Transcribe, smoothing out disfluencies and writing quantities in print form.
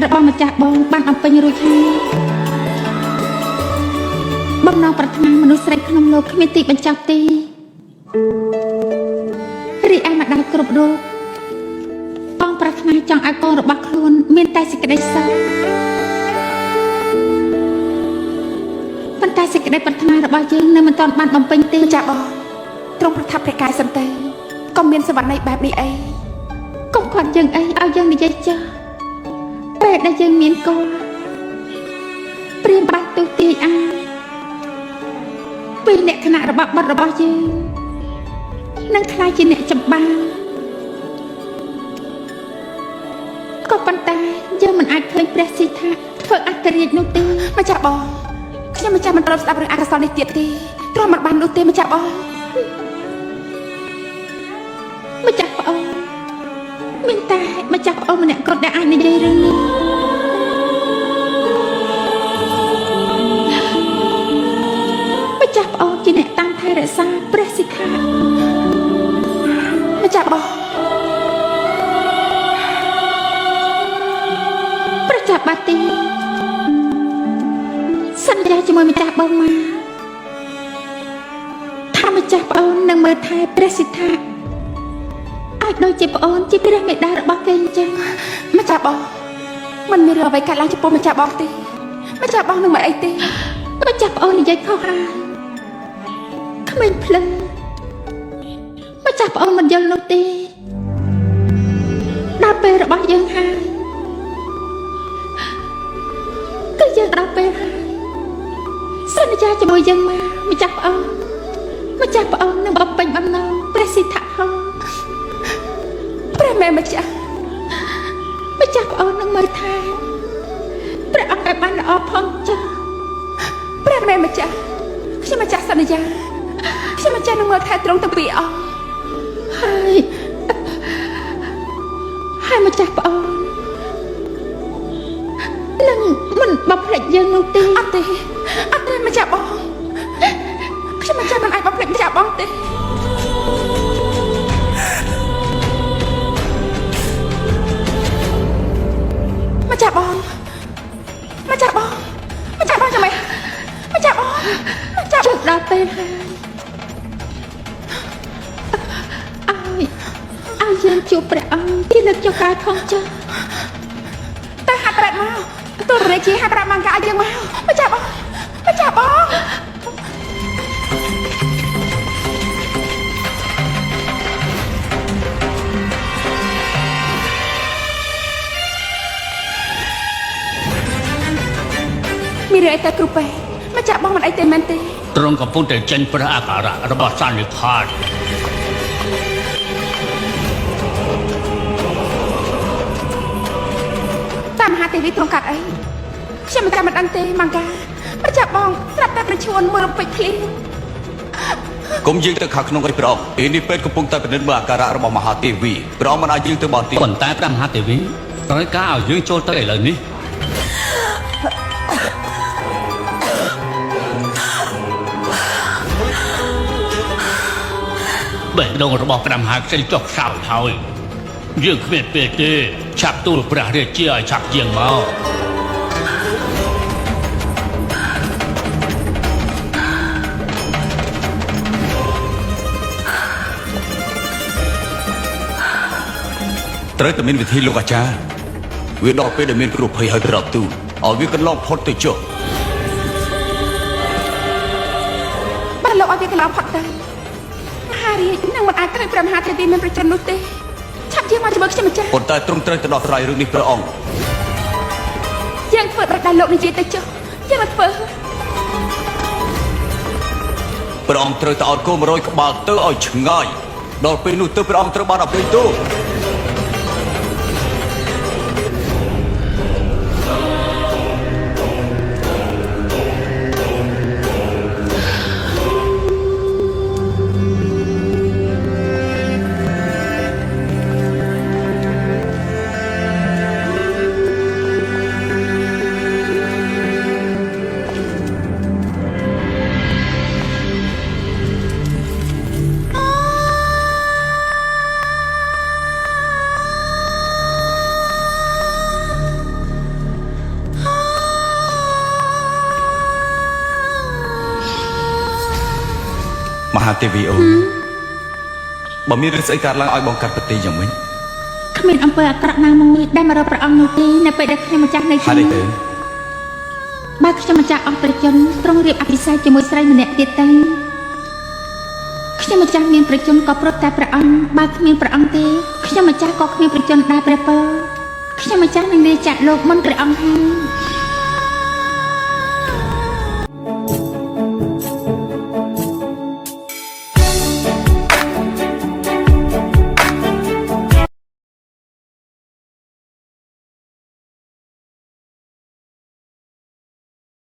របស់ម្ចាស់បងបានអំពេញរួចហើយបំណងប្រាថ្នាមនុស្សស្រីក្នុងលោកគ្មានទីបញ្ចប់ទេរីឯម្ដាយគ្រប់រូបបងប្រាថ្នាចង់ឲ្យកូនរបស់ខ្លួនមានតែសេចក្តីសុខប៉ុន្តែសេចក្តីប្រាថ្នារបស់យើងនៅមិនទាន់បានបំពេញទេម្ចាស់បងទ្រង់ប្រថាប់ព្រះកាយសន្តិក៏មានសវណ្ណីបែបនេះអីកុំខាត់យើងអីឲ្យយើងនិយាយចោះពេលដែលយើងមានកូនព្រាមបាត់ទូទាយអាពីលក្ខណៈរបស់បុត្ររបស់យើងនឹងខ្លាចជាអ្នកចម្បាំងក៏ប៉ុន្តែយើងមិនអាចឃើញព្រះស៊ីថាធ្វើអត្តរាជនោះទេម្ចាស់បងខ្ញុំម្ចាស់មិនត្រូវស្ដាប់រឿងអកុសលនេះទៀតទេទ្រាំមិនបាននោះទេម្ចាស់បងម្ចាស់ប្អូនមានតែម្ចាស់ប្អូនម្នាក់គាត់ដែលអាចនិយាយរឿងនេះម្ចាស់ប្អូនជាអ្នកតាមថែរក្សាព្រះសិក្ខាម្ចាស់បងប្រចាំបាទីសន្យាជាមួយម្ចាស់បងមកថាម្ចាស់ប្អូននឹងមើលថែព្រះសិក្ខាឲ្យដូចជាប្អូនជាព្រះមេដារបស់គេអញ្ចឹងម្ចាស់បងមិនមានរឿងអ្វីកើតឡើងចំពោះម្ចាស់បងទេម្ចាស់បងនឹងមិនអីទេម្ចាស់ប្អូននិយាយខុសហើយក្មេងភ្លឹងម្ចាស់ប្អូនមិនយល់នោះទេដល់ពេលរបស់យើងហើយគឺយើងដល់ពេលហើយសន្យាជាមួយយើងមកម្ចាស់ប្អូននឹងបំពេញបំណងព្រះសិទ្ធៈហោព្រះមេម្ចាស់ប្អូននឹងមើលថែព្រះអង្គឲ្យបានល្អផងចា៎ព្រះមេម្ចាស់ខ្ញុំម្ចាស់សន្យាខ្ញុំម្ចាស់នឹងមើលថែត្រង់ទៅពីអង្គហើយម្ចាស់ប្អូននឹងមិនបំភ្លេចយើងនោះទេអត់ទេម្ចាស់បងខ្ញុំម្ចាស់មិនអាចបំភ្លេចម្ចាស់បងទេម្ចាស់បងចាំម៉េចម្ចាស់បងជិតដល់ពេលហើយឲ្យយើងជួបព្រះអង្គជាលើកចុះក្រោយផងចា៎តែហាត់ប្រាប់មកទូររាជាហាត់ប្រាប់មកកាឲ្យយើងមកម្ចាស់បងមានរឿងអីទៅគ្រូពេទ្យម្ចាស់បងមិនអីទេមែនទេទ្រង់កំពុងតែចេញព្រះអាការៈរបស់សន្និផាតតាមមហាទេវីទ្រង់កាត់អីខ្ញុំមិនដឹងទេម៉ាំកាម្ចាស់បងស្រាប់តែប្រឈួនមើលរំពេចភ្លៀងគុំយើងទៅខាងក្នុងឲ្យព្រះអង្គពេលនេះពេទ្យកំពុងតែពិនិត្យមើលអាការៈរបស់មហាទេវីព្រះអង្គមិនអាចយើងទៅបានទេប៉ុន្តែព្រះមហាទេវីត្រូវការឲ្យយើងចូលទៅឥឡូវនេះបេះដូងរបស់ព្រះមហាក្សត្រចុះខ្សោយហើយយើងគ្មានពេលទេឆាប់ទូលព្រះរាជាឲ្យឆាប់ជាងមកត្រូវតែមានវិធីលោកអាចារ្យវាដល់ពេលដែលមានគ្រោះភ័យហើយប្រាប់ទូលឲ្យវាកន្លងផុតទៅចុះបានលោកឲ្យវាកន្លងផុតទៅមហារាជនឹងមិនអាចឃើញព្រះមហាទេវីមានប្រជញ្ញនោះទេឆាប់យើងមកជាមួយខ្ញុំម្ចាស់ប៉ុន្តែទ្រង់ត្រូវទៅដោះស្រាយរឿងនេះព្រះអង្គយើងធ្វើដូចដែលលោកនិយាយទៅចុះយើងមកធ្វើព្រះអង្គត្រូវតែអត់គោ100ក្បាលទៅឲ្យឆ្ងាយដល់ពេលនោះទៅព្រះអង្គត្រូវបានអភ័យទោស មហាទេវីអូនបើមានរឿងស្អីកើតឡើងឲ្យបងកាត់ប្រទេសយ៉ាងវិញ គ្មានអំពើអាក្រក់ណាមួយដែលមករកព្រះអង្គនោះទេនៅពេលដែលខ្ញុំម្ចាស់នៅ ហើយ ទី ទៅ នោះបើខ្ញុំម្ចាស់អស់ព្រះជន្មទ្រង់រៀបអភិសេកជាមួយស្រីម្នាក់ទៀតទៅខ្ញុំម្ចាស់មានព្រះជន្មក៏ប្រត់តែព្រះអង្គបើគ្មានព្រះអង្គទេខ្ញុំម្ចាស់ក៏គ្មានព្រះជន្មដែរព្រះពរខ្ញុំម្ចាស់នឹងលាចាកលោកមុនព្រះអង្គហើយ